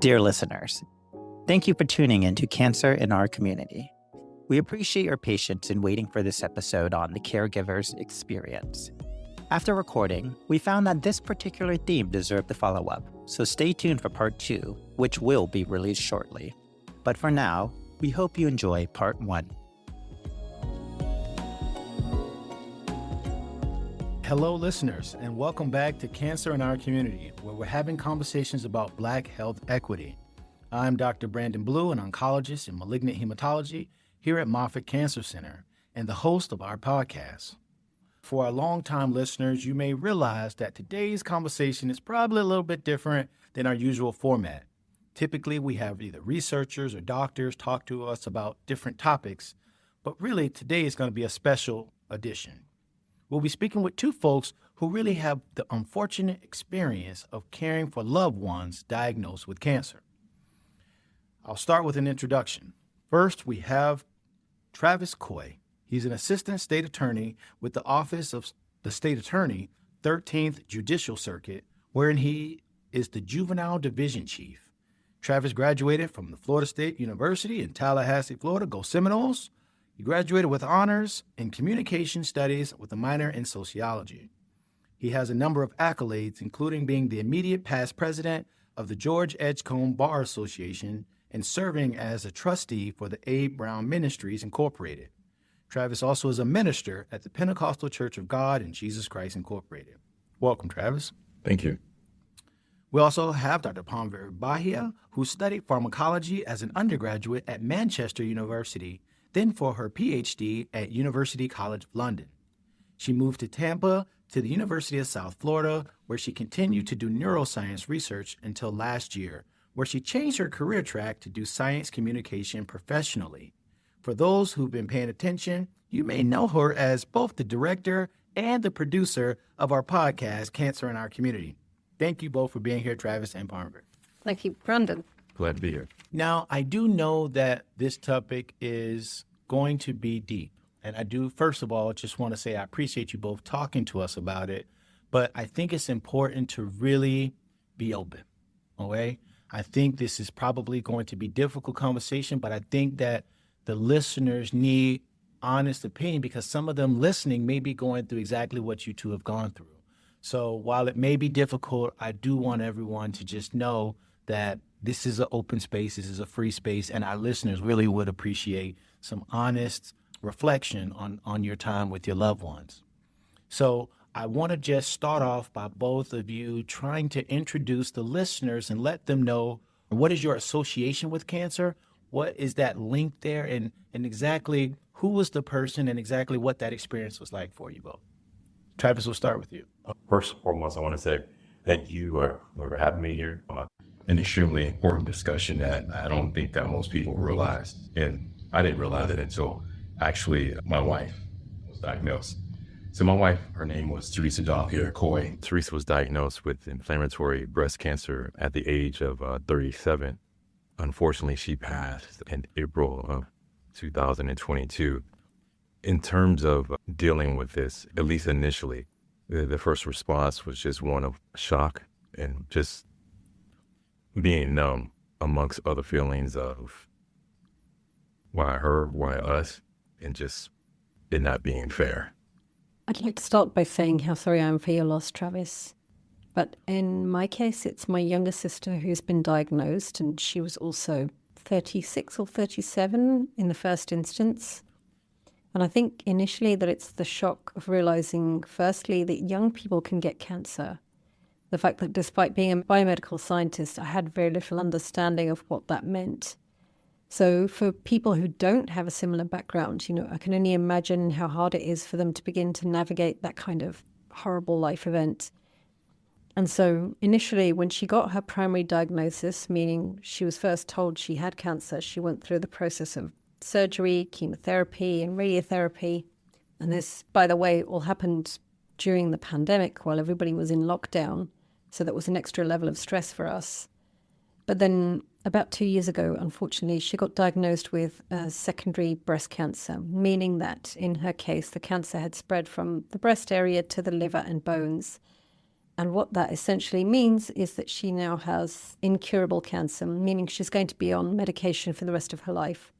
Dear listeners, thank you for tuning in to Cancer in Our Community. We appreciate your patience in waiting for this episode on the caregivers experience. After recording, we found that this particular theme deserved a follow-up, so stay tuned for part 2, which will be released shortly. But for now, we hope you enjoy part 1. Hello, listeners, and welcome back to Cancer in Our Community, where we're having conversations about Black health equity. I'm Dr. Brandon Blue, an oncologist in malignant hematology here at Moffitt Cancer Center, and the host of our podcast. For our longtime listeners, you may realize that today's conversation is probably a little bit different than our usual format. Typically, we have either researchers or doctors talk to us about different topics, but really today is going to be a special edition. We'll be speaking with two folks who really have the unfortunate experience of caring for loved ones diagnosed with cancer. I'll start with an introduction. First, we have Travis Coy. He's an assistant state attorney with the Office of the State Attorney, 13th Judicial Circuit, wherein he is the Juvenile Division Chief. Travis graduated from the Florida State University in Tallahassee, Florida. Go Seminoles! He graduated with honors in communication studies with a minor in sociology. He has a number of accolades, including being the immediate past president of the George Edgecombe Bar Association and serving as a trustee for the Abe Brown Ministries, Incorporated. Travis also is a minister at the Pentecostal Church of God in Jesus Christ, Incorporated. Welcome, Travis. Thank you. We also have Dr. Parmvir Bahia, who studied pharmacology as an undergraduate at Manchester University, then for her PhD at University College London. She moved to Tampa to the University of South Florida, where she continued to do neuroscience research until last year, where she changed her career track to do science communication professionally. For those who've been paying attention, you may know her as both the director and the producer of our podcast, Cancer in Our Community. Thank you both for being here, Travis and Parmvir. Thank you, Brandon. Glad to be here. Now, I do know that this topic is going to be deep. And I do, first of all, just want to say I appreciate you both talking to us about it. But I think it's important to really be open, okay? I think this is probably going to be a difficult conversation, but I think that the listeners need honest opinion because some of them listening may be going through exactly what you two have gone through. So while it may be difficult, I do want everyone to just know that this is an open space, this is a free space, and our listeners really would appreciate some honest reflection on your time with your loved ones. So I want to just start off by both of you trying to introduce the listeners and let them know what is your association with cancer, what is that link there, and exactly who was the person and exactly what that experience was like for you both. Travis, we'll start with you. First and foremost, I want to say thank you for having me here. An extremely important discussion that I don't think that most people realize. And I didn't realize it until actually my wife was diagnosed. So my wife, her name was Teresa Dahlia Coy. Teresa was diagnosed with inflammatory breast cancer at the age of 37. Unfortunately, she passed in April of 2022. In terms of dealing with this, at least initially, the first response was just one of shock and just being numb amongst other feelings of why her, why us, and just it not being fair. I'd like to start by saying how sorry I am for your loss, Travis. But in my case, it's my younger sister who's been diagnosed, and she was also 36 or 37 in the first instance. And I think initially that it's the shock of realizing, firstly, that young people can get cancer. The fact that despite being a biomedical scientist, I had very little understanding of what that meant. So for people who don't have a similar background, I can only imagine how hard it is for them to begin to navigate that kind of horrible life event. And so initially, when she got her primary diagnosis, meaning she was first told she had cancer, she went through the process of surgery, chemotherapy, and radiotherapy. And this, by the way, all happened during the pandemic while everybody was in lockdown. So that was an extra level of stress for us. But then about 2 years ago, unfortunately, she got diagnosed with secondary breast cancer, meaning that in her case, the cancer had spread from the breast area to the liver and bones. And what that essentially means is that she now has incurable cancer, meaning she's going to be on medication for the rest of her life.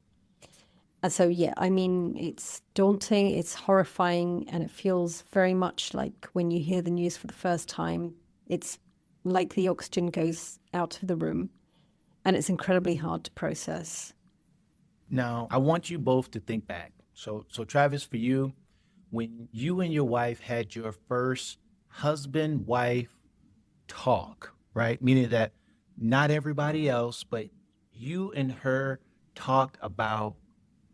And so, yeah, I mean, it's daunting, it's horrifying, and it feels very much like when you hear the news for the first time, it's like the oxygen goes out of the room, and it's incredibly hard to process. Now, I want you both to think back. So Travis, for you, when you and your wife had your first husband-wife talk, right? Meaning that not everybody else, but you and her talked about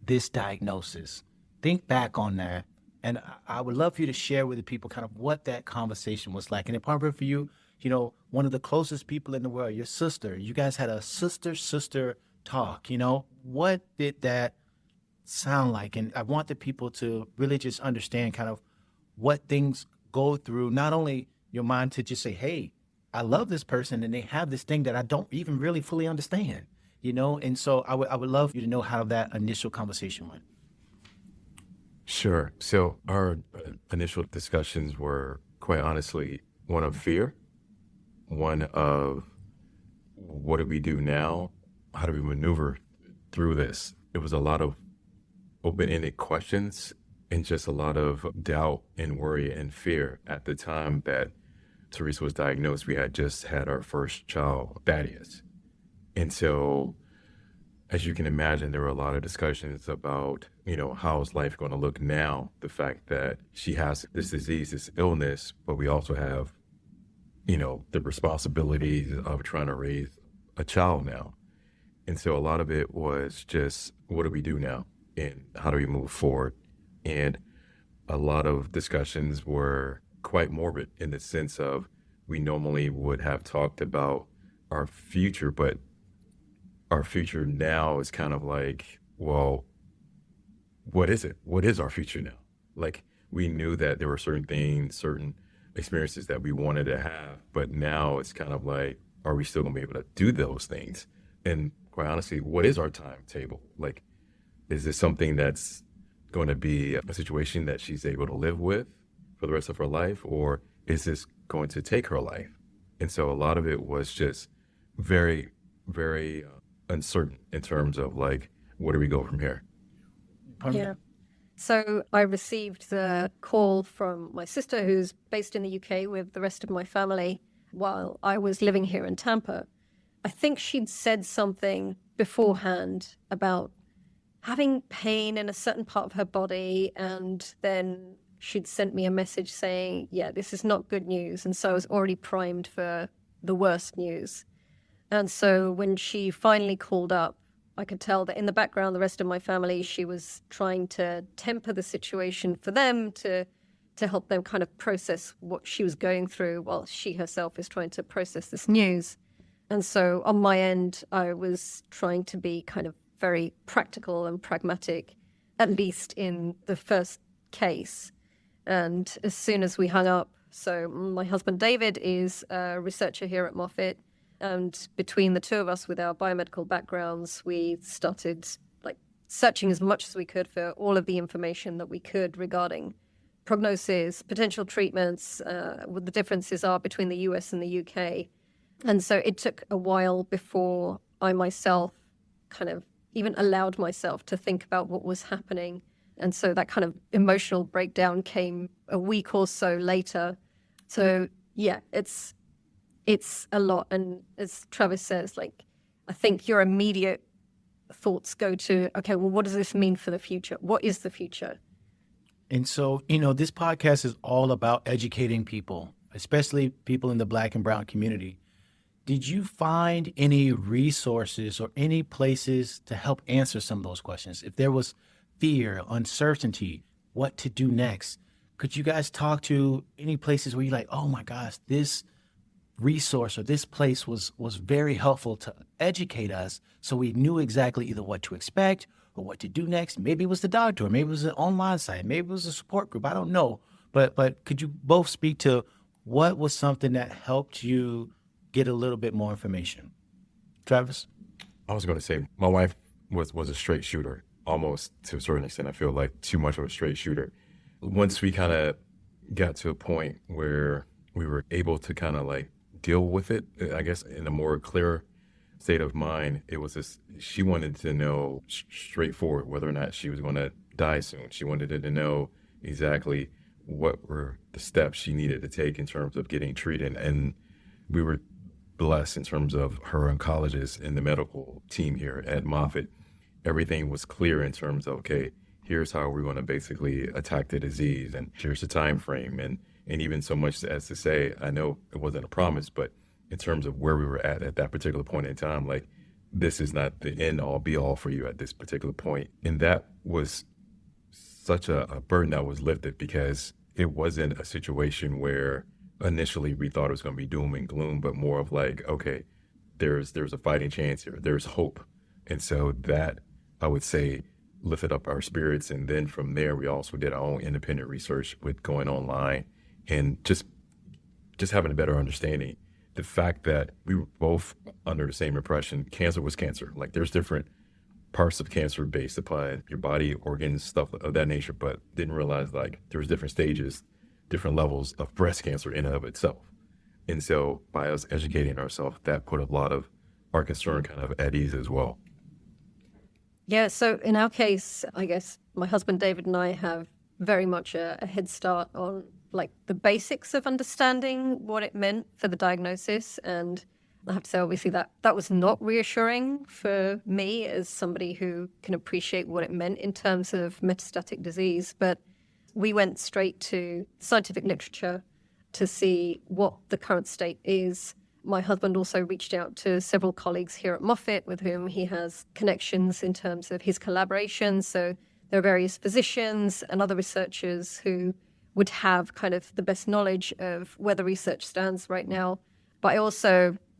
this diagnosis. Think back on that. And I would love for you to share with the people kind of what that conversation was like. And in Parmvir, for you, one of the closest people in the world, your sister, you guys had a sister talk, what did that sound like? And I want the people to really just understand kind of what things go through, not only your mind to just say, hey, I love this person and they have this thing that I don't even really fully understand, And so I would love you to know how that initial conversation went. Sure. So our initial discussions were quite honestly one of fear, one of what do we do now? How do we maneuver through this? It was a lot of open-ended questions and just a lot of doubt and worry and fear. At the time that Teresa was diagnosed, we had just had our first child, Thaddeus. And so, as you can imagine, there were a lot of discussions about, how's life going to look now? The fact that she has this disease, this illness, but we also have, the responsibilities of trying to raise a child now. And so a lot of it was just, what do we do now? And how do we move forward? And a lot of discussions were quite morbid in the sense of we normally would have talked about our future, but our future now is kind of like, well, what is it? What is our future now? Like, we knew that there were certain things, certain experiences that we wanted to have, but now it's kind of like, are we still gonna be able to do those things? And quite honestly, what is our timetable? Like, is this something that's going to be a situation that she's able to live with for the rest of her life, or is this going to take her life? And so a lot of it was just very, very uncertain in terms of like, where do we go from here? Yeah. So I received the call from my sister, who's based in the UK with the rest of my family, while I was living here in Tampa. I think she'd said something beforehand about having pain in a certain part of her body, and then she'd sent me a message saying, yeah, this is not good news. And so I was already primed for the worst news. And so when she finally called up, I could tell that in the background, the rest of my family, she was trying to temper the situation for them to help them kind of process what she was going through while she herself is trying to process this news. And so on my end, I was trying to be kind of very practical and pragmatic, at least in the first case. And as soon as we hung up, so my husband David is a researcher here at Moffitt, and between the two of us with our biomedical backgrounds, we started searching as much as we could for all of the information that we could regarding prognosis, potential treatments, what the differences are between the US and the UK. And so it took a while before I myself kind of even allowed myself to think about what was happening. And so that kind of emotional breakdown came a week or so later. So yeah, it's a lot. And as Travis says, I think your immediate thoughts go to, okay, well, what does this mean for the future? What is the future? And so, this podcast is all about educating people, especially people in the Black and Brown community. Did you find any resources or any places to help answer some of those questions? If there was fear, uncertainty, what to do next, could you guys talk to any places where you're like, oh my gosh, this resource or this place was very helpful to educate us so we knew exactly either what to expect or what to do next? Maybe it was the doctor, or maybe it was an online site, maybe it was a support group, I don't know. But could you both speak to what was something that helped you get a little bit more information? Travis? I was going to say, my wife was a straight shooter, almost to a certain extent. I feel like too much of a straight shooter. Once we kind of got to a point where we were able to kind of like deal with it, I guess, in a more clear state of mind. It was just, she wanted to know straightforward whether or not she was going to die soon. She wanted to know exactly what were the steps she needed to take in terms of getting treated. And we were blessed in terms of her oncologist and the medical team here at Moffitt. Everything was clear in terms of, okay, here's how we're going to basically attack the disease, and here's the time frame, and even so much as to say, I know it wasn't a promise, but in terms of where we were at that particular point in time, like, this is not the end all be all for you at this particular point. And that was such a burden that was lifted, because it wasn't a situation where initially we thought it was going to be doom and gloom, but more of like, okay, there's a fighting chance here, there's hope. And so that, I would say, lifted up our spirits. And then from there, we also did our own independent research with going online and just having a better understanding. The fact that we were both under the same impression, cancer was cancer. Like, there's different parts of cancer based upon your body, organs, stuff of that nature, but didn't realize like there was different stages, different levels of breast cancer in and of itself. And so by us educating ourselves, that put a lot of our concern kind of at ease as well. Yeah, so in our case, I guess my husband David and I have very much a head start on like the basics of understanding what it meant for the diagnosis. And I have to say, obviously, that was not reassuring for me as somebody who can appreciate what it meant in terms of metastatic disease. But we went straight to scientific literature to see what the current state is. My husband also reached out to several colleagues here at Moffitt with whom he has connections in terms of his collaboration. So there are various physicians and other researchers who would have kind of the best knowledge of where the research stands right now. But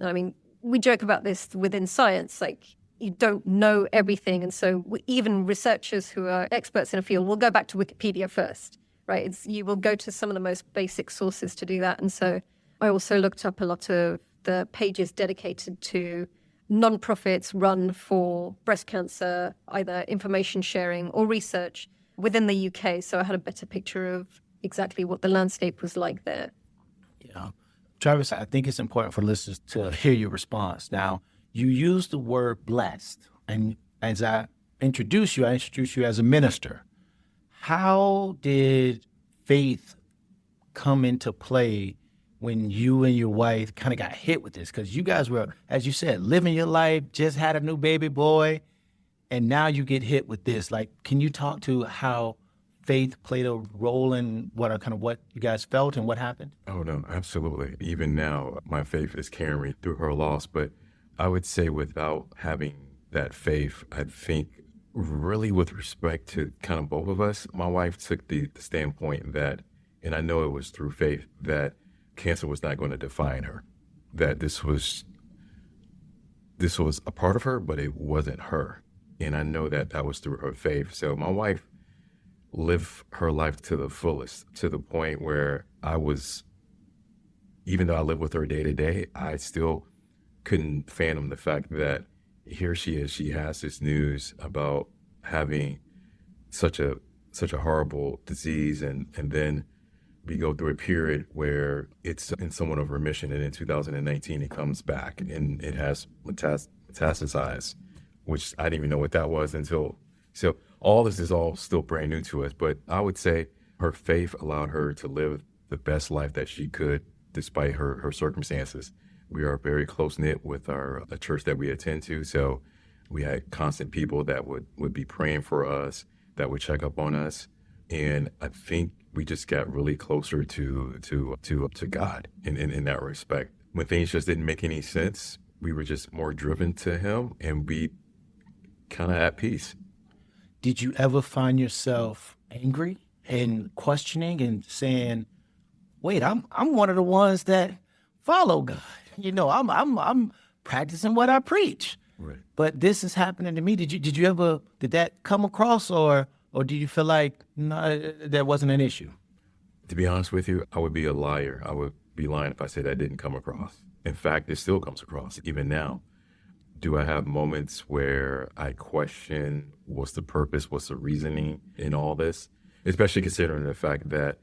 I mean, we joke about this within science, like you don't know everything. And so even researchers who are experts in a field will go back to Wikipedia first, right? You will go to some of the most basic sources to do that. And so I also looked up a lot of the pages dedicated to nonprofits run for breast cancer, either information sharing or research within the UK. So I had a better picture of exactly what the landscape was like there. Yeah. Travis, I think it's important for listeners to hear your response. Now, you used the word blessed, and as I introduced you as a minister. How did faith come into play when you and your wife kind of got hit with this? Because you guys were, as you said, living your life, just had a new baby boy, and now you get hit with this. Like, can you talk to how faith played a role in what you guys felt and what happened? Oh, no, absolutely. Even now, my faith is carrying me through her loss. But I would say without having that faith, I think really with respect to kind of both of us, my wife took the standpoint that, and I know it was through faith, that cancer was not going to define her, that this was a part of her, but it wasn't her. And I know that was through her faith. So my wife lived her life to the fullest, to the point where even though I live with her day to day, I still couldn't fathom the fact that here she is, she has this news about having such a horrible disease, and then we go through a period where it's in somewhat of remission, and in 2019 it comes back and it has metastasized, which I didn't even know what that was until. So all this is all still brand new to us, but I would say her faith allowed her to live the best life that she could despite her circumstances. We are very close-knit with a church that we attend to, so we had constant people that would be praying for us, that would check up on us, and I think we just got really closer to God in that respect. When things just didn't make any sense, we were just more driven to Him, and we kind of at peace. Did you ever find yourself angry and questioning and saying, "Wait, I'm one of the ones that follow God. You know, I'm practicing what I preach, right, but this is happening to me." Did that come across, or do you feel like no, that wasn't an issue? To be honest with you, I would be a liar. I would be lying if I said that didn't come across. In fact, it still comes across even now. Do I have moments where I question what's the purpose, what's the reasoning in all this? Especially considering the fact that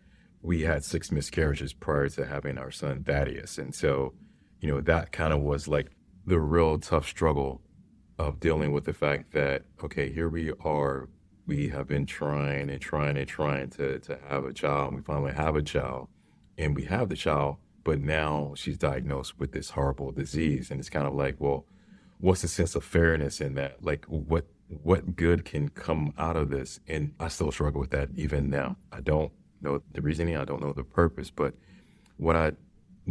we had 6 miscarriages prior to having our son Thaddeus. And so, that kind of was like the real tough struggle of dealing with the fact that, okay, here we are, we have been trying and trying and trying to have a child. And we finally have a child, and we have the child, but now she's diagnosed with this horrible disease. And it's kind of like, well, what's the sense of fairness in that? Like, what good can come out of this? And I still struggle with that even now. I don't know the reasoning, I don't know the purpose, but what I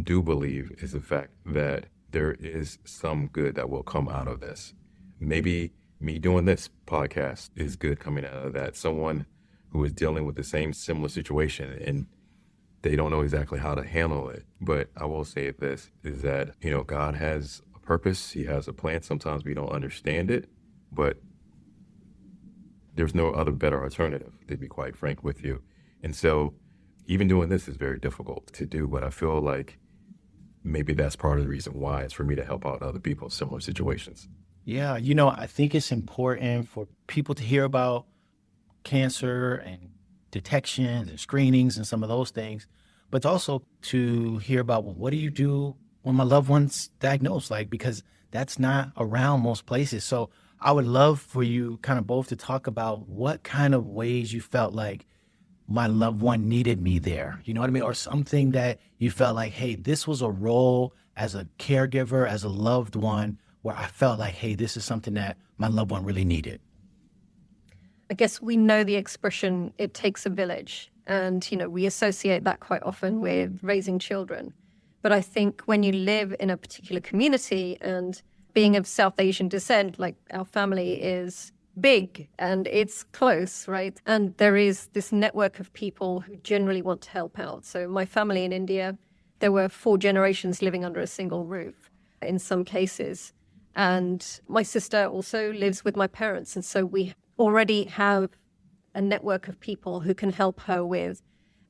do believe is the fact that there is some good that will come out of this. Maybe me doing this podcast is good coming out of that. Someone who is dealing with the same similar situation and they don't know exactly how to handle it. But I will say this is that, God has a purpose. He has a plan. Sometimes we don't understand it, but there's no other better alternative, to be quite frank with you. And so even doing this is very difficult to do, but I feel like maybe that's part of the reason why it's for me to help out other people in similar situations. Yeah, I think it's important for people to hear about cancer and detections and screenings and some of those things, but also to hear about, well, what do you do when my loved one's diagnosed? Like, because that's not around most places. So I would love for you kind of both to talk about what kind of ways you felt like my loved one needed me there. You know what I mean? Or something that you felt like, hey, this was a role as a caregiver, as a loved one, where I felt like, hey, this is something that my loved one really needed. I guess we know the expression, it takes a village. And, we associate that quite often with raising children. But I think when you live in a particular community and being of South Asian descent, like our family is big and it's close, right? And there is this network of people who generally want to help out. So my family in India, there were 4 generations living under a single roof in some cases. And my sister also lives with my parents. And so we already have a network of people who can help her with,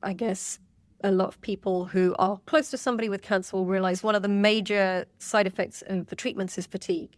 I guess, a lot of people who are close to somebody with cancer will realize one of the major side effects of the treatments is fatigue.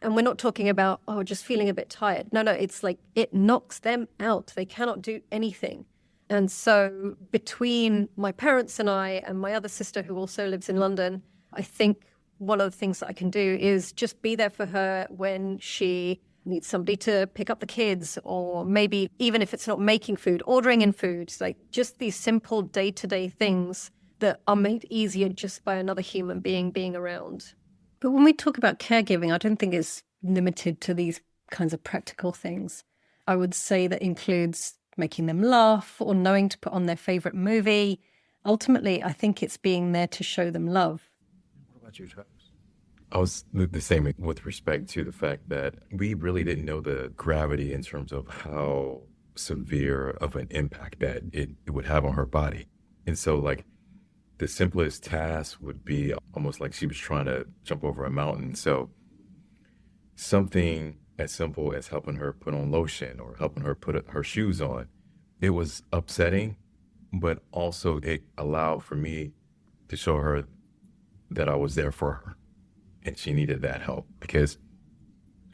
And we're not talking about, just feeling a bit tired. No, it's like it knocks them out. They cannot do anything. And so between my parents and I and my other sister who also lives in London, I think one of the things that I can do is just be there for her when she needs somebody to pick up the kids, or maybe even if it's not making food, ordering in food, like just these simple day-to-day things that are made easier just by another human being around. But when we talk about caregiving, I don't think it's limited to these kinds of practical things. I would say that includes making them laugh or knowing to put on their favorite movie. Ultimately, I think it's being there to show them love. What about you, Travis? I was the same with respect to the fact that we really didn't know the gravity in terms of how severe of an impact that it would have on her body. And so, like, the simplest task would be almost like she was trying to jump over a mountain. So something as simple as helping her put on lotion or helping her put her shoes on, it was upsetting, but also it allowed for me to show her that I was there for her. And she needed that help, because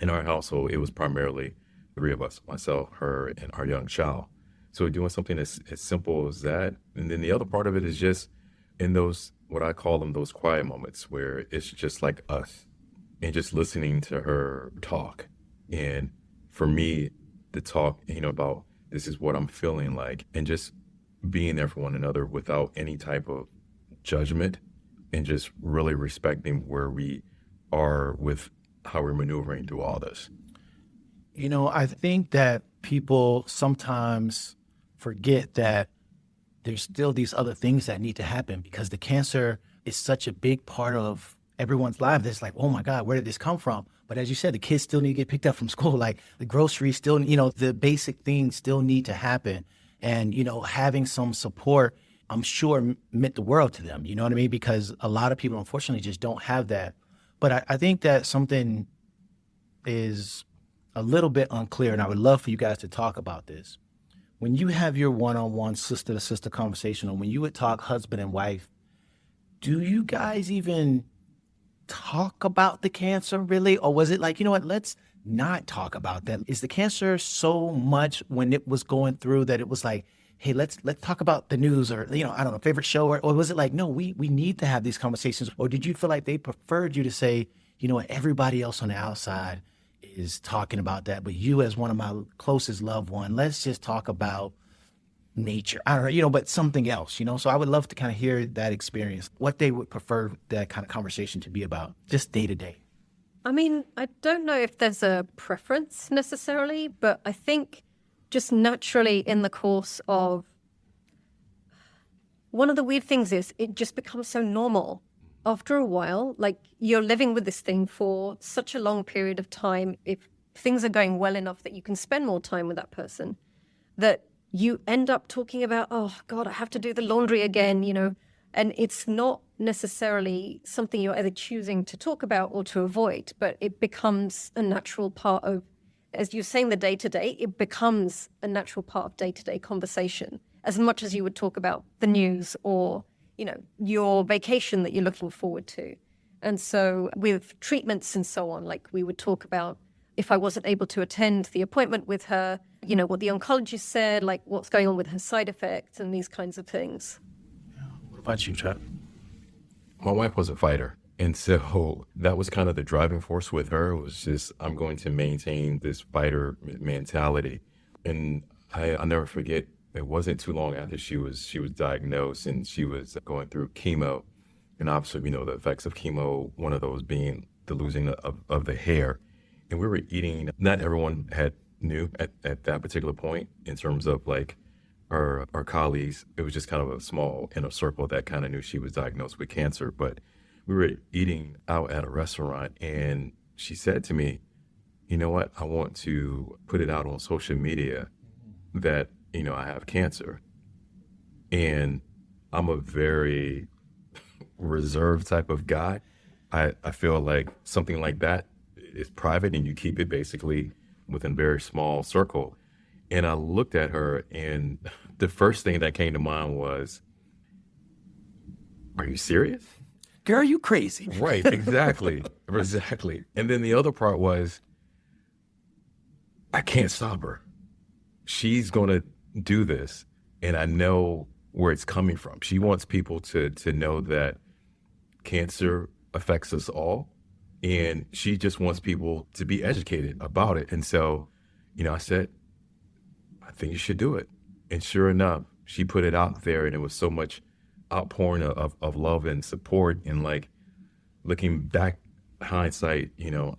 in our household, it was primarily 3 of us, myself, her, and our young child. So doing something as simple as that. And then the other part of it is just in those, what I call them, those quiet moments where it's just like us and just listening to her talk. And for me, the talk, about this is what I'm feeling like, and just being there for one another without any type of judgment, and just really respecting where we are with how we're maneuvering through all this. I think that people sometimes forget that there's still these other things that need to happen, because the cancer is such a big part of everyone's life. It's like, oh my God, where did this come from? But as you said, the kids still need to get picked up from school. Like the groceries still, the basic things still need to happen. And, having some support, I'm sure, meant the world to them. You know what I mean? Because a lot of people, unfortunately, just don't have that. But I think that something is a little bit unclear, and I would love for you guys to talk about this. When you have your one-on-one sister-to-sister conversation, or when you would talk husband and wife, do you guys even talk about the cancer really? Or was it like, let's not talk about that? Is the cancer so much when it was going through that it was like, hey, let's talk about the news, or, I don't know, favorite show, or was it like, no, we need to have these conversations? Or did you feel like they preferred you to say, you know what, everybody else on the outside is talking about that, but you as one of my closest loved one, let's just talk about nature. I don't know, but something else, So I would love to kind of hear that experience, what they would prefer that kind of conversation to be about, just day to day. I mean, I don't know if there's a preference necessarily, but I think just naturally in the course of, one of the weird things is it just becomes so normal after a while. Like, you're living with this thing for such a long period of time. If things are going well enough that you can spend more time with that person, that you end up talking about, oh God, I have to do the laundry again, and it's not necessarily something you're either choosing to talk about or to avoid, but it becomes a natural part of, as you're saying, the day-to-day, it becomes a natural part of day-to-day conversation, as much as you would talk about the news or, your vacation that you're looking forward to. And so with treatments and so on, like, we would talk about, if I wasn't able to attend the appointment with her, what the oncologist said, like what's going on with her side effects and these kinds of things. What about you, Chuck? My wife was a fighter. And so that was kind of the driving force with her. It was just, I'm going to maintain this fighter mentality. And I'll never forget, it wasn't too long after she was diagnosed and she was going through chemo. And obviously, we know the effects of chemo, one of those being the losing of the hair. And we were eating, not everyone knew at that particular point in terms of like our colleagues. It was just kind of a small inner circle that kind of knew she was diagnosed with cancer. But we were eating out at a restaurant and she said to me, you know what, I want to put it out on social media that, I have cancer. And I'm a very reserved type of guy. I feel like something like that is private and you keep it basically within a very small circle. And I looked at her and the first thing that came to mind was, are you serious? Girl, you crazy. Right, exactly. Exactly. And then the other part was, I can't stop her. She's going to do this. And I know where it's coming from. She wants people to know that cancer affects us all. And she just wants people to be educated about it. And so, I said, I think you should do it. And sure enough, she put it out there and it was so much outpouring of love and support. And like, looking back, hindsight,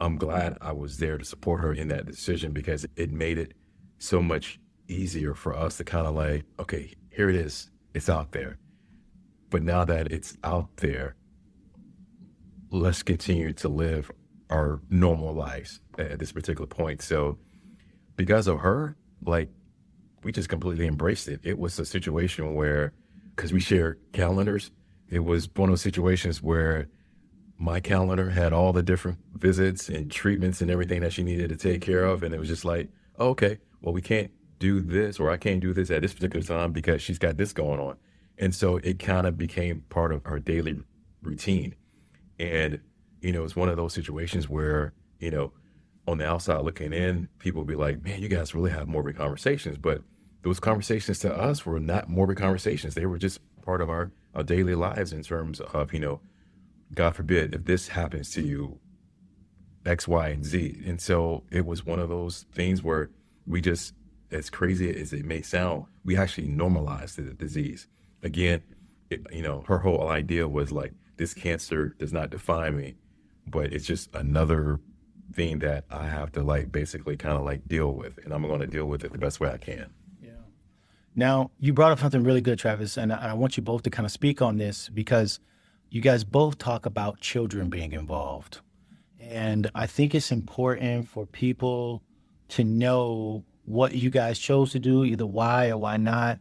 I'm glad I was there to support her in that decision because it made it so much easier for us to kind of like, okay, here it is. It's out there. But now that it's out there, let's continue to live our normal lives at this particular point. So because of her, like, we just completely embraced it. It was a situation where, because we share calendars, it was one of those situations where my calendar had all the different visits and treatments and everything that she needed to take care of. And it was just like, oh, okay, well, we can't do this, or I can't do this at this particular time because she's got this going on. And so it kind of became part of our daily routine. And, it's one of those situations where, on the outside looking in, people would be like, man, you guys really have morbid conversations. But those conversations to us were not morbid conversations. They were just part of our daily lives in terms of, God forbid, if this happens to you, X, Y, and Z. And so it was one of those things where we just, as crazy as it may sound, we actually normalized the disease. Again, her whole idea was like, this cancer does not define me, but it's just another thing that I have to like basically kind of like deal with. And I'm going to deal with it the best way I can. Yeah. Now, you brought up something really good, Travis, and I want you both to kind of speak on this because you guys both talk about children being involved. And I think it's important for people to know what you guys chose to do, either why or why not.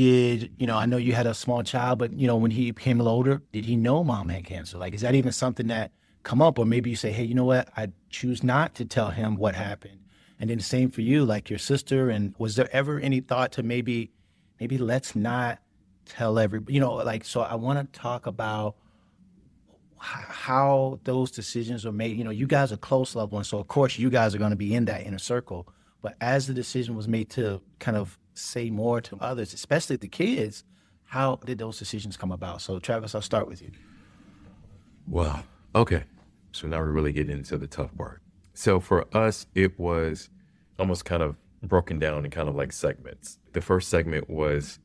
I know you had a small child, but, when he became a little older, did he know mom had cancer? Like, is that even something that come up? Or maybe you say, hey, you know what? I choose not to tell him what happened. And then the same for you, like your sister. And was there ever any thought to maybe let's not tell everybody, so I want to talk about how those decisions are made. You guys are close loved ones. So of course you guys are going to be in that inner circle. But as the decision was made to kind of say more to others, especially the kids. How did those decisions come about? So Travis, I'll start with you. Well, okay. So now we're really getting into the tough part. So for us, it was almost kind of broken down in kind of like segments. The first segment was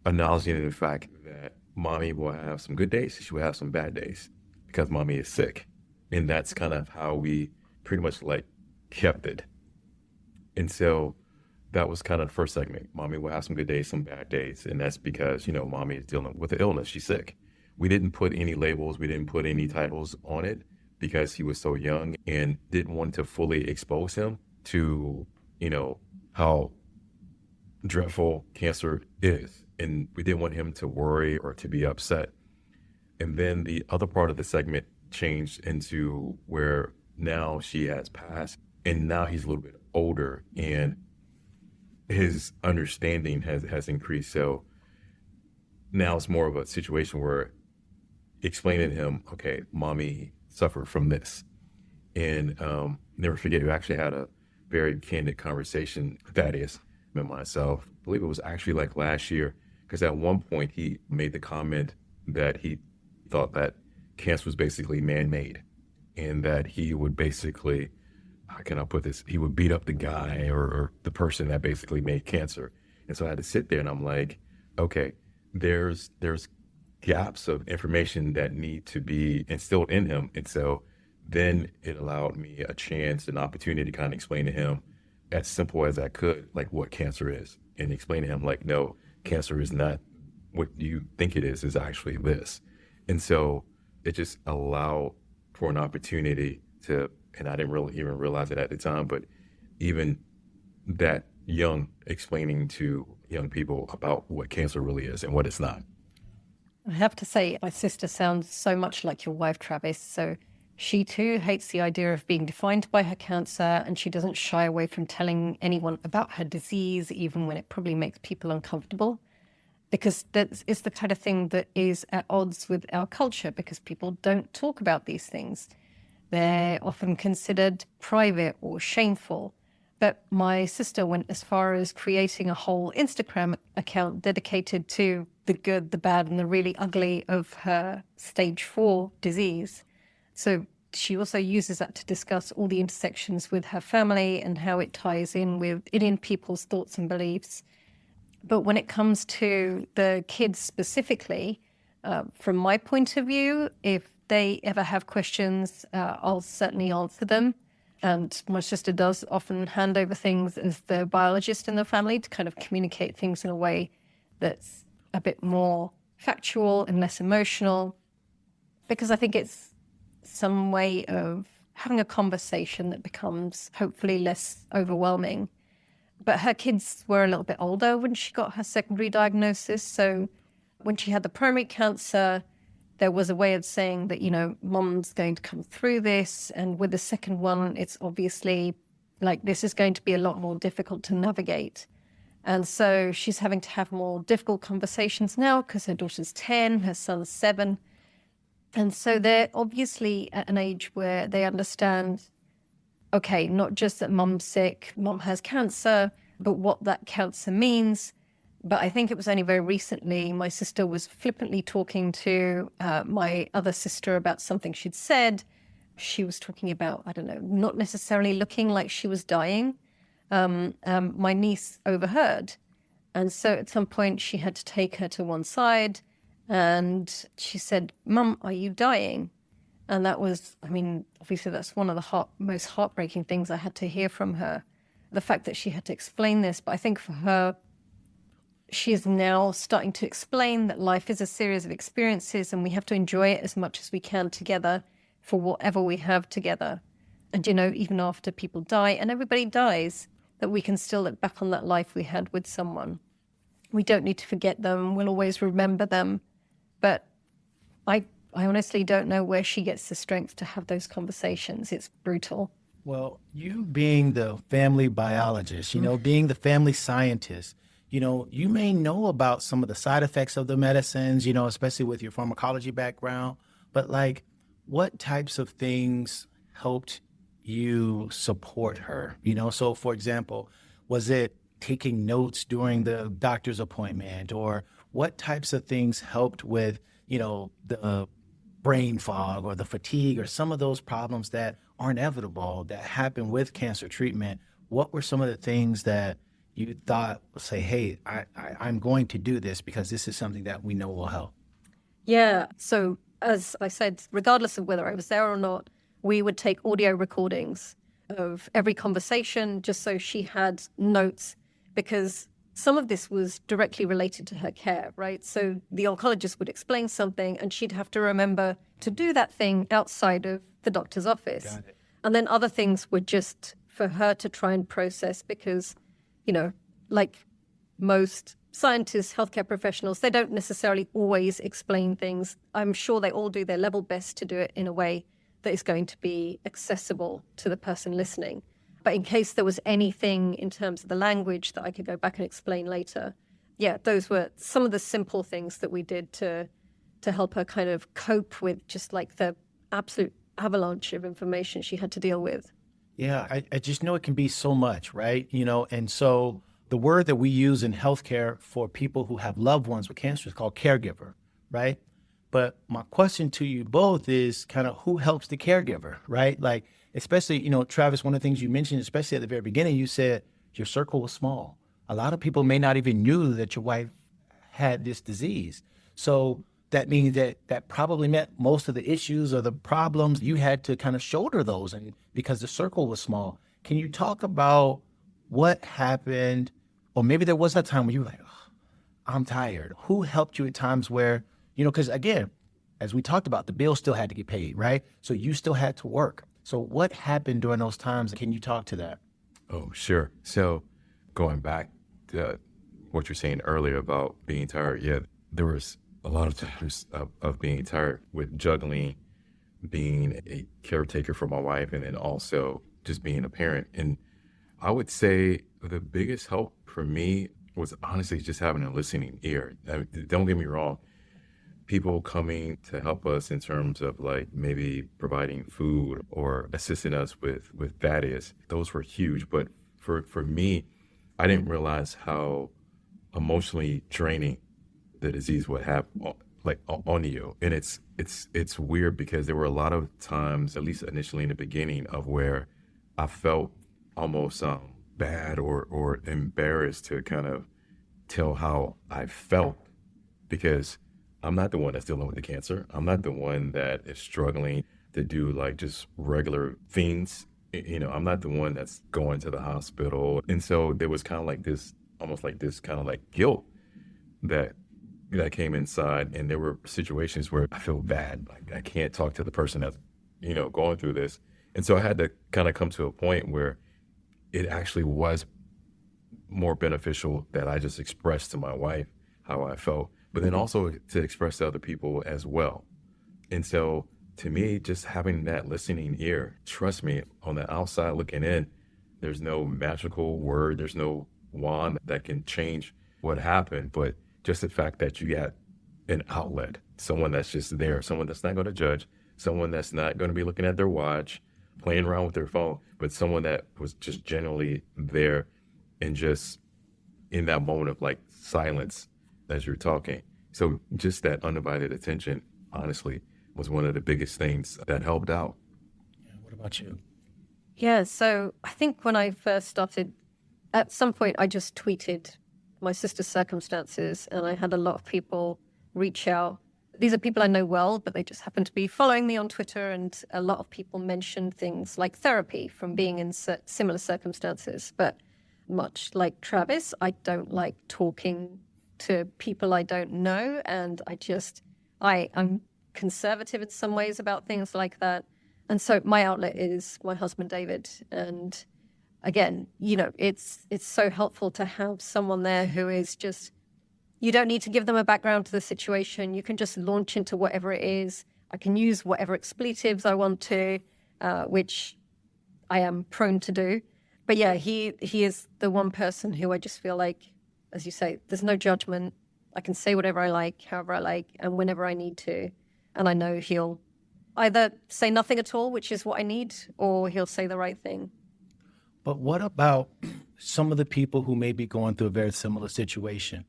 acknowledging the fact that mommy will have some good days, she will have some bad days because mommy is sick. And that's kind of how we pretty much like kept it. And so that was kind of the first segment. Mommy will have some good days, some bad days. And that's because, mommy is dealing with the illness. She's sick. We didn't put any labels. We didn't put any titles on it because he was so young and didn't want to fully expose him to, how dreadful cancer is. And we didn't want him to worry or to be upset. And then the other part of the segment changed into where now she has passed and now he's a little bit older and his understanding has increased. So now it's more of a situation where explaining to him, okay, mommy suffered from this. And never forget, we actually had a very candid conversation, Thaddeus and myself. I believe it was actually like last year, because at one point he made the comment that he thought that cancer was basically man-made and that he would basically, how can I put this? He would beat up the guy or the person that basically made cancer. And so I had to sit there and I'm like, okay, there's gaps of information that need to be instilled in him. And so then it allowed me a chance, an opportunity to kind of explain to him as simple as I could, like what cancer is, and explain to him like, no, cancer is not what you think it is actually this. And so it just allowed for an opportunity to, and I didn't really even realize it at the time, but even that young, explaining to young people about what cancer really is and what it's not. I have to say, my sister sounds so much like your wife, Travis. So she too hates the idea of being defined by her cancer, and she doesn't shy away from telling anyone about her disease, even when it probably makes people uncomfortable. Because that is the kind of thing that is at odds with our culture, because people don't talk about these things. They're often considered private or shameful. But my sister went as far as creating a whole Instagram account dedicated to the good, the bad, and the really ugly of her stage 4 disease. So she also uses that to discuss all the intersections with her family and how it ties in with Indian people's thoughts and beliefs. But when it comes to the kids specifically, from my point of view, if they ever have questions, I'll certainly answer them. And my sister does often hand over things as the biologist in the family to kind of communicate things in a way that's a bit more factual and less emotional, because I think it's some way of having a conversation that becomes hopefully less overwhelming. But her kids were a little bit older when she got her secondary diagnosis. So when she had the primary cancer, there was a way of saying that, mom's going to come through this. And with the second one, it's obviously like this is going to be a lot more difficult to navigate. And so she's having to have more difficult conversations now because her daughter's 10, her son's 7. And so they're obviously at an age where they understand, okay, not just that mom's sick, mom has cancer, but what that cancer means. But I think it was only very recently my sister was flippantly talking to my other sister about something she'd said. She was talking about, I don't know, not necessarily looking like she was dying. My niece overheard. And so at some point she had to take her to one side and she said, "Mum, are you dying?" And that was, obviously that's one of the most heartbreaking things I had to hear from her. The fact that she had to explain this. But I think for her, she is now starting to explain that life is a series of experiences and we have to enjoy it as much as we can together for whatever we have together. And, even after people die, and everybody dies, that we can still look back on that life we had with someone. We don't need to forget them. We'll always remember them. But I honestly don't know where she gets the strength to have those conversations. It's brutal. Well, you being the family biologist, being the family scientist, you may know about some of the side effects of the medicines, especially with your pharmacology background, but what types of things helped you support her? So for example, was it taking notes during the doctor's appointment, or what types of things helped with, the brain fog or the fatigue or some of those problems that are inevitable that happen with cancer treatment? What were some of the things that you thought, say, hey, I'm going to do this because this is something that we know will help? Yeah. So as I said, regardless of whether I was there or not, we would take audio recordings of every conversation just so she had notes, because some of this was directly related to her care, right? So the oncologist would explain something and she'd have to remember to do that thing outside of the doctor's office. Got it. And then other things were just for her to try and process because, like most scientists, healthcare professionals, they don't necessarily always explain things. I'm sure they all do their level best to do it in a way that is going to be accessible to the person listening. But in case there was anything in terms of the language that I could go back and explain later, yeah, those were some of the simple things that we did to help her kind of cope with just like the absolute avalanche of information she had to deal with. Yeah, I just know it can be so much, right? And so the word that we use in healthcare for people who have loved ones with cancer is called caregiver, right? But my question to you both is kind of who helps the caregiver, right? Like, especially, Travis, one of the things you mentioned, especially at the very beginning, you said your circle was small. A lot of people may not even knew that your wife had this disease. So that means that probably meant most of the issues or the problems you had to kind of shoulder those, and because the circle was small. Can you talk about what happened? Or maybe there was that time when you were like, oh, I'm tired. Who helped you at times where, because again, as we talked about, the bill still had to get paid, right? So you still had to work. So what happened during those times? Can you talk to that? Oh, sure. So going back to what you're saying earlier about being tired, yeah, there was a lot of times of being tired with juggling, being a caretaker for my wife, and then also just being a parent. And I would say the biggest help for me was honestly just having a listening ear. Don't get me wrong. People coming to help us in terms of like maybe providing food or assisting us with Thaddeus, those were huge. But for me, I didn't realize how emotionally draining the disease would have on you. And it's weird because there were a lot of times, at least initially in the beginning, of where I felt almost bad or embarrassed to kind of tell how I felt, because I'm not the one that's dealing with the cancer. I'm not the one that is struggling to do like just regular things. I'm not the one that's going to the hospital. And so there was kind of like this, almost like this kind of like guilt that came inside. And there were situations where I feel bad. Like I can't talk to the person that's, going through this. And so I had to kind of come to a point where it actually was more beneficial that I just expressed to my wife how I felt, but then also to express to other people as well. And so to me, just having that listening ear, trust me, on the outside looking in, there's no magical word, there's no wand that can change what happened, but just the fact that you got an outlet, someone that's just there, someone that's not going to judge, someone that's not going to be looking at their watch, playing around with their phone, but someone that was just generally there and just in that moment of like silence as you're talking. So just that undivided attention, honestly, was one of the biggest things that helped out. Yeah, what about you? Yeah, so I think when I first started, at some point I just tweeted my sister's circumstances, and I had a lot of people reach out. These are people I know well, but they just happen to be following me on Twitter, and a lot of people mentioned things like therapy from being in similar circumstances. But much like Travis, I don't like talking to people I don't know, and I'm conservative in some ways about things like that. And so my outlet is my husband, David. And again, it's so helpful to have someone there who is just, you don't need to give them a background to the situation. You can just launch into whatever it is. I can use whatever expletives I want to, which I am prone to do. But yeah, he is the one person who I just feel like, as you say, there's no judgment. I can say whatever I like, however I like, and whenever I need to. And I know he'll either say nothing at all, which is what I need, or he'll say the right thing. But what about, some of the people who may be going through a very similar situation,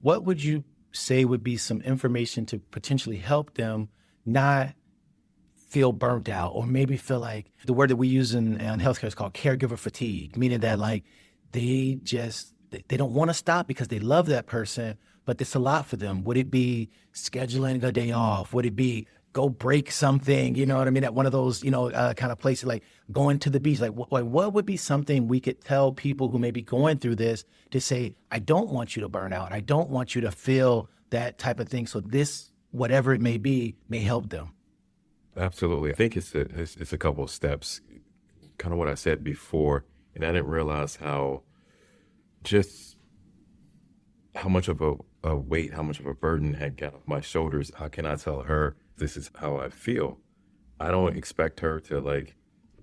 what would you say would be some information to potentially help them not feel burnt out, or maybe feel like the word that we use in healthcare is called caregiver fatigue, meaning that like they don't want to stop because they love that person, but it's a lot for them. Would it be scheduling a day off? Would it be go break something? You know what I mean? At one of those, kind of places, like going to the beach. Like what would be something we could tell people who may be going through this to say, I don't want you to burn out. I don't want you to feel that type of thing. So this, whatever it may be, may help them. Absolutely. I think it's a couple of steps, kind of what I said before, and I didn't realize how much of a weight, how much of a burden had got off my shoulders. How can I tell her this is how I feel? I don't expect her to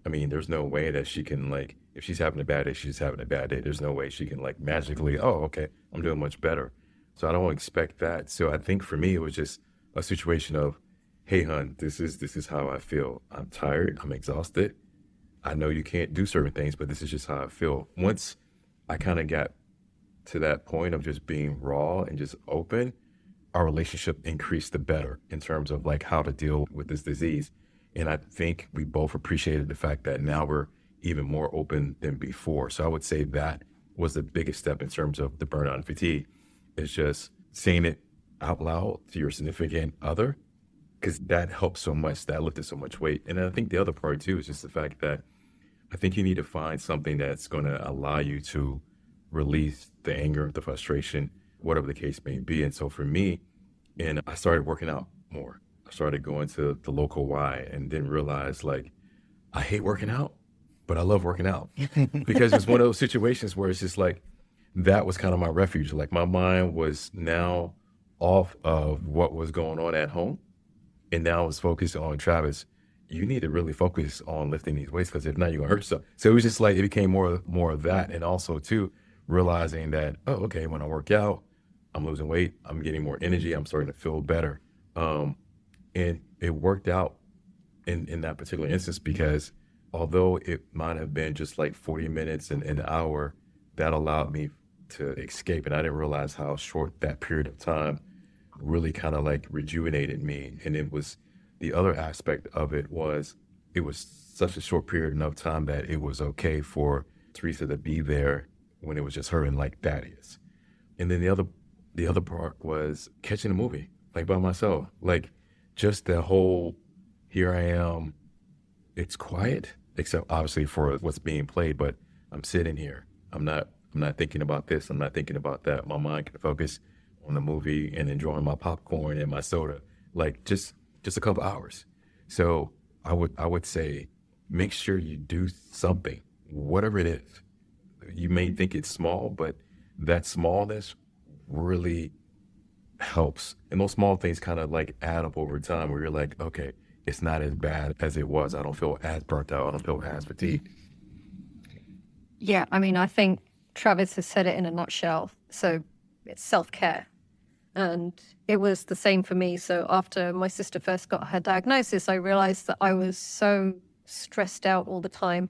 there's no way that she can if she's having a bad day, she's having a bad day. There's no way she can magically, oh, okay, I'm doing much better. So I don't expect that. So I think for me, it was just a situation of, hey, hon, this is how I feel. I'm tired. I'm exhausted. I know you can't do certain things, but this is just how I feel. Once I kind of got to that point of just being raw and just open, our relationship increased the better in terms of how to deal with this disease. And I think we both appreciated the fact that now we're even more open than before. So I would say that was the biggest step in terms of the burnout and fatigue, is just saying it out loud to your significant other, because that helped so much, that lifted so much weight. And I think the other part too is just the fact that I think you need to find something that's going to allow you to release the anger, the frustration, whatever the case may be. And so for me, and I started working out more. I started going to the local Y and didn't realize I hate working out, but I love working out because it's one of those situations where it's just that was kind of my refuge. My mind was now off of what was going on at home. And now I was focused on, Travis, you need to really focus on lifting these weights, because if not, you're gonna hurt yourself. So it was just it became more of that. And also too, realizing that, oh, okay, when I work out, I'm losing weight, I'm getting more energy, I'm starting to feel better. And it worked out in that particular instance, because although it might have been just 40 minutes and an hour, that allowed me to escape. And I didn't realize how short that period of time really kind of rejuvenated me. And it was, the other aspect of it was such a short period enough time that it was okay for Teresa to be there when it was just her and Thaddeus. And then the other part was catching a movie by myself, just the whole, here I am, it's quiet, except obviously for what's being played, but I'm sitting here, I'm not thinking about this, I'm not thinking about that. My mind can focus on the movie and enjoying my popcorn and my soda, just a couple hours. So I would say, make sure you do something, whatever it is. You may think it's small, but that smallness really helps. And those small things kind of add up over time, where you're okay, it's not as bad as it was. I don't feel as burnt out. I don't feel as fatigued. Yeah, I think Travis has said it in a nutshell. So it's self-care. And it was the same for me. So after my sister first got her diagnosis, I realized that I was so stressed out all the time.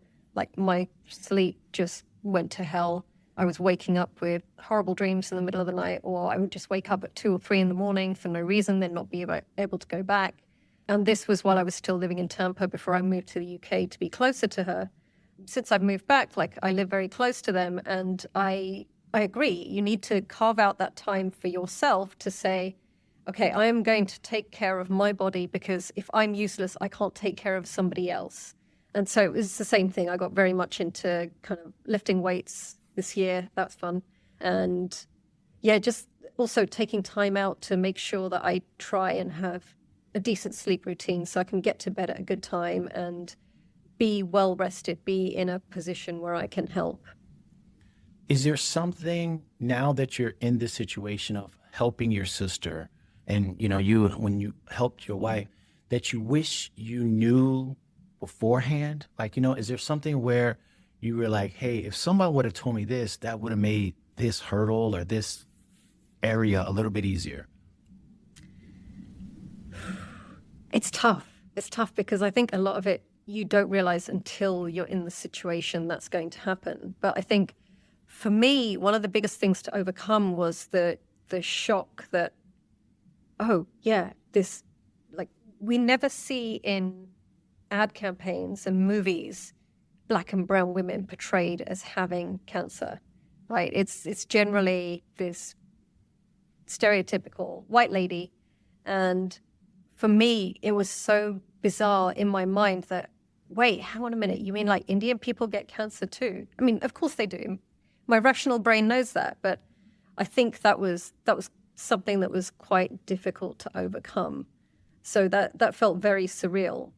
My sleep just went to hell. I was waking up with horrible dreams in the middle of the night, or I would just wake up at 2 or 3 in the morning for no reason, then not be able to go back. And this was while I was still living in Tampa before I moved to the UK to be closer to her. Since I've moved back, I live very close to them, and I agree. You need to carve out that time for yourself to say, okay, I am going to take care of my body, because if I'm useless, I can't take care of somebody else. And so it was the same thing. I got very much into kind of lifting weights this year. That was fun. And yeah, just also taking time out to make sure that I try and have a decent sleep routine so I can get to bed at a good time and be well rested, be in a position where I can help. Is there something, now that you're in this situation of helping your sister, and when you helped your wife, that you wish you knew beforehand? Is there something where you were hey, if somebody would have told me this, that would have made this hurdle or this area a little bit easier? It's tough. It's tough because I think a lot of it you don't realize until you're in the situation that's going to happen. But I think for me, one of the biggest things to overcome was the shock that, oh yeah, this, like, we never see in ad campaigns and movies Black and brown women portrayed as having cancer, right? It's generally this stereotypical white lady. And for me, it was so bizarre in my mind that, wait, hang on a minute, you mean like Indian people get cancer too? I mean, of course they do. My rational brain knows that, but I think that was something that was quite difficult to overcome. So that felt very surreal.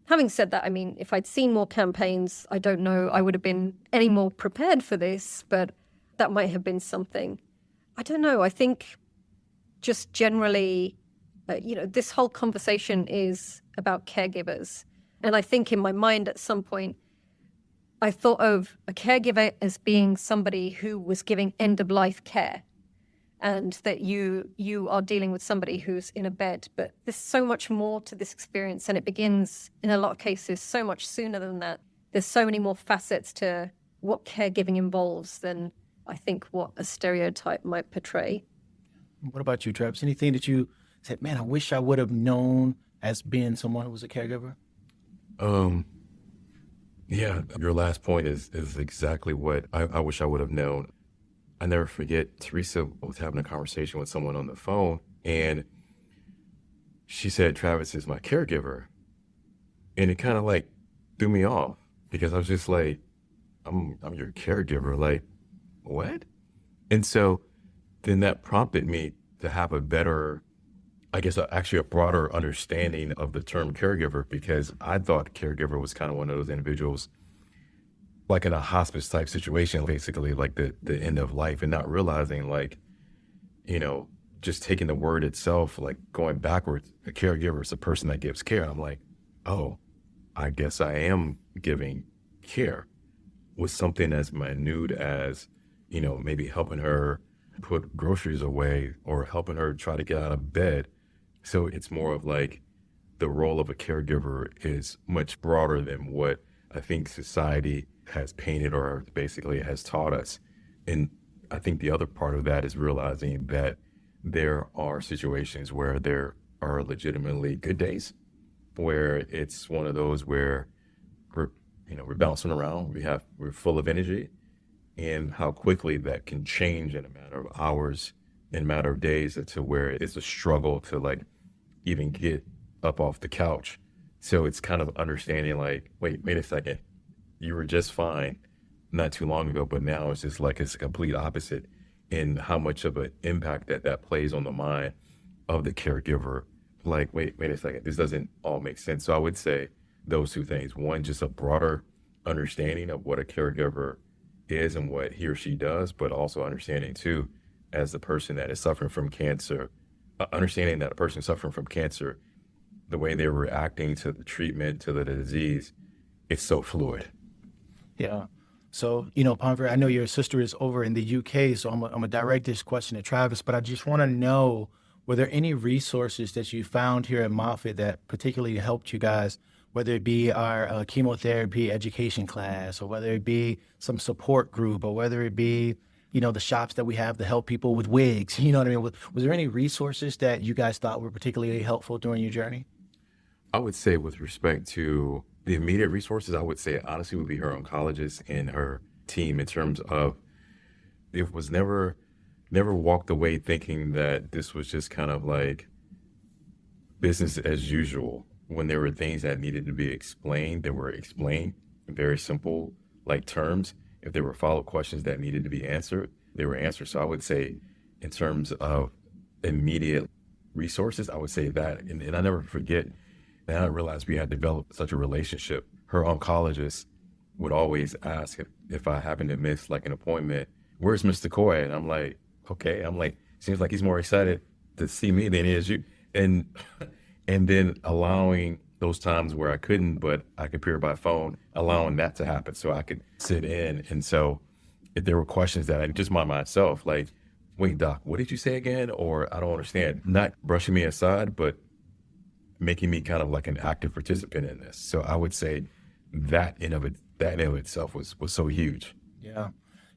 Having said that, I mean, if I'd seen more campaigns, I don't know I would have been any more prepared for this, but that might have been something. I don't know. I think just generally, this whole conversation is about caregivers. And I think in my mind at some point, I thought of a caregiver as being somebody who was giving end-of-life care, and that you are dealing with somebody who's in a bed. But there's so much more to this experience, and it begins, in a lot of cases, so much sooner than that. There's so many more facets to what caregiving involves than I think what a stereotype might portray. What about you, Travis? Anything that you said, man, I wish I would have known as being someone who was a caregiver? Yeah, your last point is exactly what I wish I would have known. I never forget, Teresa was having a conversation with someone on the phone, and she said, Travis is my caregiver. And it kind of like threw me off, because I was just like, I'm your caregiver. Like, what? And so then that prompted me to have a better, I guess, actually a broader understanding of the term caregiver, because I thought caregiver was kind of one of those individuals like in a hospice type situation, basically like the end of life, and not realizing, like, just taking the word itself, like going backwards, a caregiver is a person that gives care. I'm like, oh, I guess I am giving care with something as minute as, maybe helping her put groceries away or helping her try to get out of bed. So it's more of like the role of a caregiver is much broader than what I think society has painted or basically has taught us. And I think the other part of that is realizing that there are situations where there are legitimately good days, where it's one of those where we're bouncing around, we're full of energy, and how quickly that can change in a matter of hours, in a matter of days, to where it's a struggle to like even get up off the couch. So it's kind of understanding like, wait a second, you were just fine not too long ago, but now it's just like it's a complete opposite, in how much of an impact that plays on the mind of the caregiver. Like, wait a second, this doesn't all make sense. So I would say those two things. One, just a broader understanding of what a caregiver is and what he or she does, but also understanding too, as the person that is suffering from cancer, understanding that a person suffering from cancer, the way they're reacting to the treatment, to the disease, it's so fluid. Yeah. So, Parmvir, I know your sister is over in the UK, so I'm gonna direct this question to Travis, but I just want to know, were there any resources that you found here at Moffitt that particularly helped you guys, whether it be our chemotherapy education class, or whether it be some support group, or whether it be, the shops that we have to help people with wigs, you know what I mean? Was there any resources that you guys thought were particularly helpful during your journey? I would say with respect to the immediate resources, I would say honestly would be her oncologist and her team, in terms of, it was never walked away thinking that this was just kind of like business as usual. When there were things that needed to be explained, they were explained in very simple like terms. If there were follow-up questions that needed to be answered, they were answered. So I would say in terms of immediate resources, I would say that. And I never forget, and I realized we had developed such a relationship. Her oncologist would always ask if I happened to miss like an appointment, where's Mr. Coy? And I'm like, okay. I'm like, seems like he's more excited to see me than he is you. And then allowing those times where I couldn't, but I could appear by phone, allowing that to happen so I could sit in. And so if there were questions that I just by myself, like, wait, doc, what did you say again? Or I don't understand. Not brushing me aside, but making me kind of like an active participant in this. So I would say that in of itself was so huge. Yeah.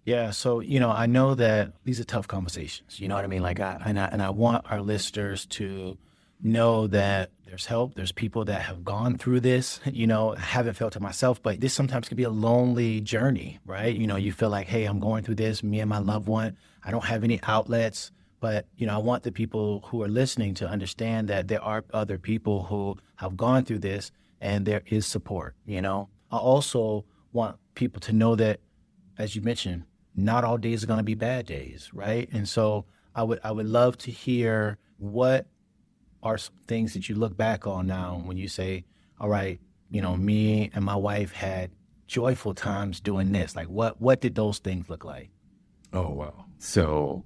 Yeah, so I know that these are tough conversations. You know what I mean? Like, I want our listeners to know that there's help. There's people that have gone through this. I haven't felt it myself, but this sometimes can be a lonely journey, right? You feel like, hey, I'm going through this. Me and my loved one. I don't have any outlets. But I want the people who are listening to understand that there are other people who have gone through this, and there is support. I also want people to know that, as you mentioned, not all days are going to be bad days, right? And so I would love to hear what are some things that you look back on now when you say, all right, me and my wife had joyful times doing this. Like, what did those things look like? Oh, wow. So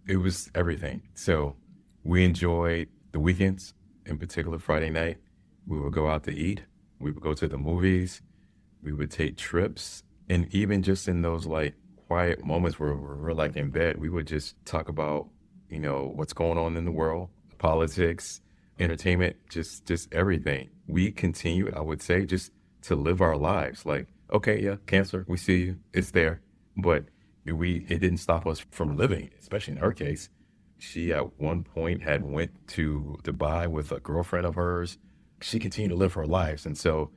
it was everything. So we enjoyed the weekends, in particular Friday night. We would go out to eat. We would go to the movies. We would take trips. And even just in those like quiet moments where we're like in bed, we would just talk about, what's going on in the world, politics, entertainment, just everything. We continued, I would say, just to live our lives. Like, okay, yeah, cancer, we see you, it's there. But it didn't stop us from living, especially in her case. She at one point had went to Dubai with a girlfriend of hers. She continued to live her lives. And so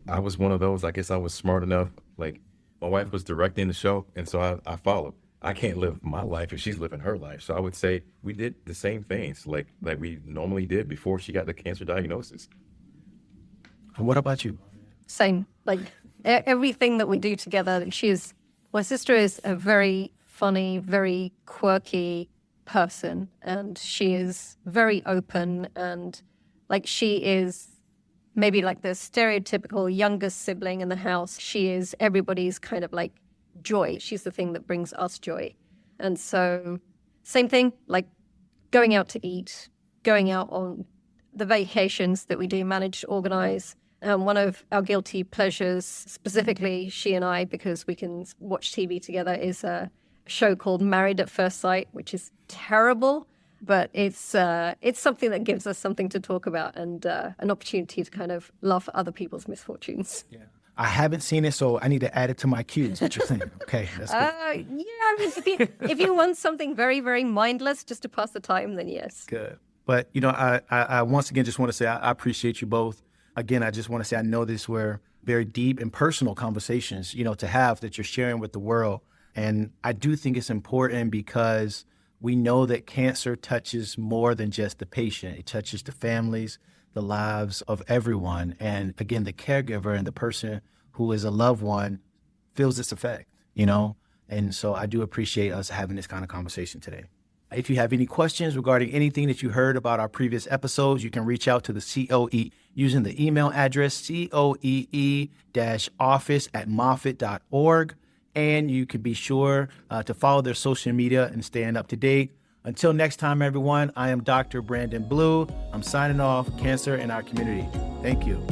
I was one of those, I guess I was smart enough. Like, my wife was directing the show, and so I followed. I can't live my life if she's living her life. So I would say we did the same things like we normally did before she got the cancer diagnosis. And what about you? Same. Like everything that we do together. My sister is a very funny, very quirky person, and she is very open, and like she is maybe like the stereotypical youngest sibling in the house. She is everybody's kind of like joy. She's the thing that brings us joy. And so same thing, like going out to eat, going out on the vacations that we do manage to organize. One of our guilty pleasures, specifically she and I, because we can watch TV together, is a show called Married at First Sight, which is terrible. But it's something that gives us something to talk about and an opportunity to kind of laugh at other people's misfortunes. Yeah. I haven't seen it, so I need to add it to my queues. What you're saying? Okay, that's good. Yeah, I mean, if you want something very, very mindless just to pass the time, then yes. Good. But, I once again just want to say I appreciate you both. Again, I just want to say I know these were very deep and personal conversations, to have that you're sharing with the world. And I do think it's important because we know that cancer touches more than just the patient. It touches the families, the lives of everyone. And again, the caregiver and the person who is a loved one feels its effect, And so I do appreciate us having this kind of conversation today. If you have any questions regarding anything that you heard about our previous episodes, you can reach out to the COE using the email address coee-office@moffitt.org. And you can be sure to follow their social media and staying up to date. Until next time, everyone, I am Dr. Brandon Blue. I'm signing off. Cancer in our community. Thank you.